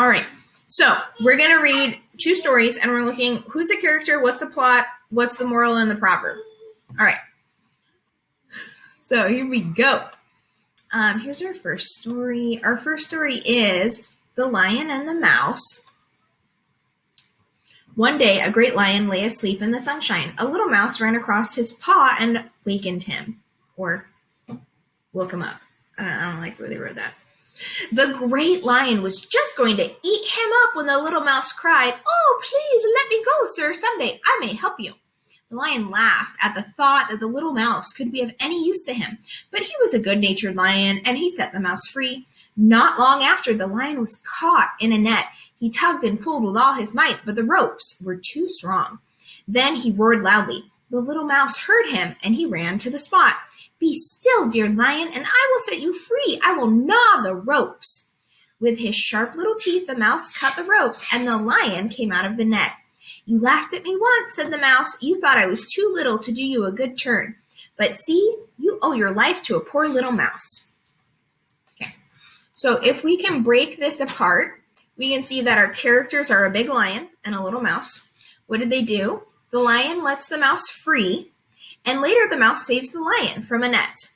All right. So we're going to read two stories, and we're looking who's the character, what's the plot, what's the moral in the proverb. All right. So here we go. Here's our first story. Our first story is The Lion and the Mouse. One day, a great lion lay asleep in the sunshine. A little mouse ran across his paw and wakened him, or woke him up. I don't like the way they wrote that. The great lion was just going to eat him up when the little mouse cried, "Oh, please let me go, sir. Someday I may help you." The lion laughed at the thought that the little mouse could be of any use to him, but he was a good-natured lion, and he set the mouse free. Not long after, the lion was caught in a net. He tugged and pulled with all his might, but the ropes were too strong. Then he roared loudly. The little mouse heard him, and he ran to the spot. "Be still, dear lion, and I will set you free. I will gnaw the ropes." With his sharp little teeth, the mouse cut the ropes, and the lion came out of the net. "You laughed at me once," said the mouse. "You thought I was too little to do you a good turn. But see, you owe your life to a poor little mouse." Okay, so if we can break this apart, we can see that our characters are a big lion and a little mouse. What did they do? The lion lets the mouse free, and later the mouse saves the lion from a net.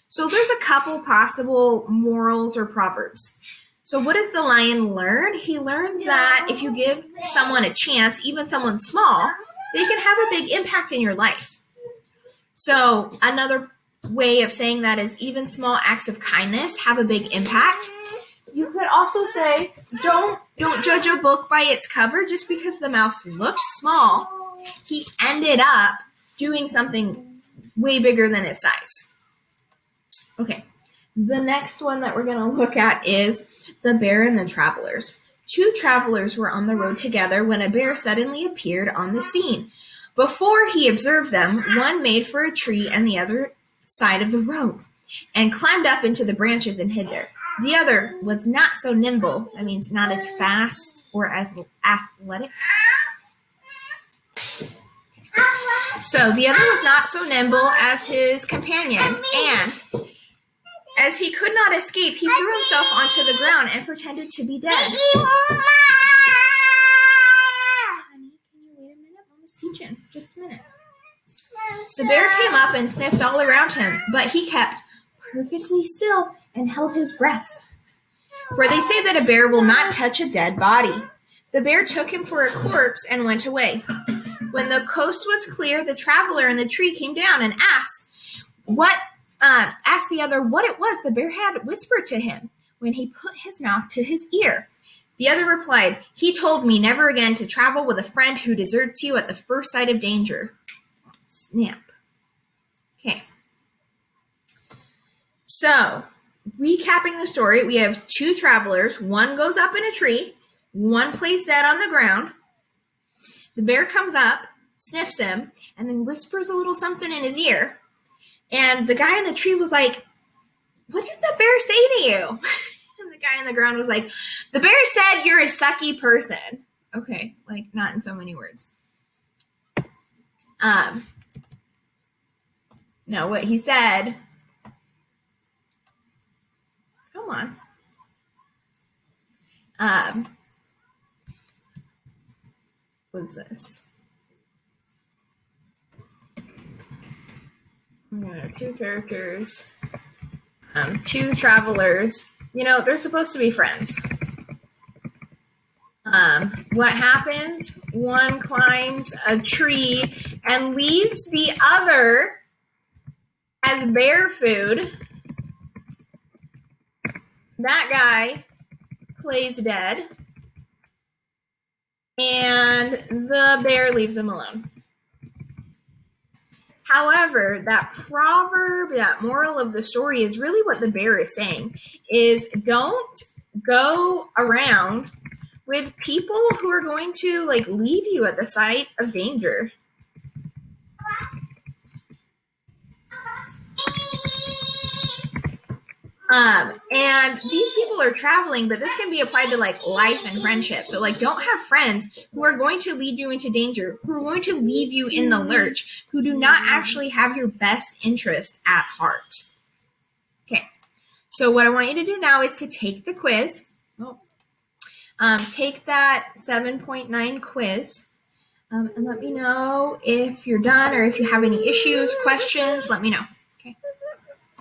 So there's a couple possible morals or proverbs. So what does the lion learn? He learns that if you give someone a chance, even someone small, they can have a big impact in your life. So another way of saying that is even small acts of kindness have a big impact. You could also say, don't judge a book by its cover. Just because the mouse looked small, he ended up doing something way bigger than its size. Okay, the next one that we're going to look at is The Bear and the Travelers. Two travelers were on the road together when a bear suddenly appeared on the scene. Before he observed them, one made for a tree on the other side of the road and climbed up into the branches and hid there. The other was not so nimble, that means not as fast or as athletic. So the other was not so nimble as his companion, and as he could not escape, he threw himself onto the ground and pretended to be dead. Honey, can you wait a minute? Mama's teaching. Just a minute. The bear came up and sniffed all around him, but he kept perfectly still and held his breath. For they say that a bear will not touch a dead body. The bear took him for a corpse and went away. When the coast was clear, the traveler in the tree came down and asked the other what it was the bear had whispered to him when he put his mouth to his ear. The other replied, "He told me never again to travel with a friend who deserts you at the first sight of danger." Snap. Okay. So, recapping the story, we have two travelers. One goes up in a tree. One plays dead on the ground. The bear comes up, sniffs him, and then whispers a little something in his ear. And the guy in the tree was like, "What did the bear say to you?" And the guy on the ground was like, "The bear said you're a sucky person." Okay, like not in so many words. No, what he said. Come on. What's this? I'm gonna have two characters. Two travelers. They're supposed to be friends. What happens? One climbs a tree and leaves the other as bear food. That guy plays dead. And the bear leaves him alone. However, that proverb, that moral of the story is really what the bear is saying, is don't go around with people who are going to leave you at the sight of danger. And these people are traveling, but this can be applied to life and friendship. So don't have friends who are going to lead you into danger, who are going to leave you in the lurch, who do not actually have your best interest at heart. Okay. So what I want you to do now is to take the quiz. Take that 7.9 quiz. And let me know if you're done or if you have any issues, questions, let me know.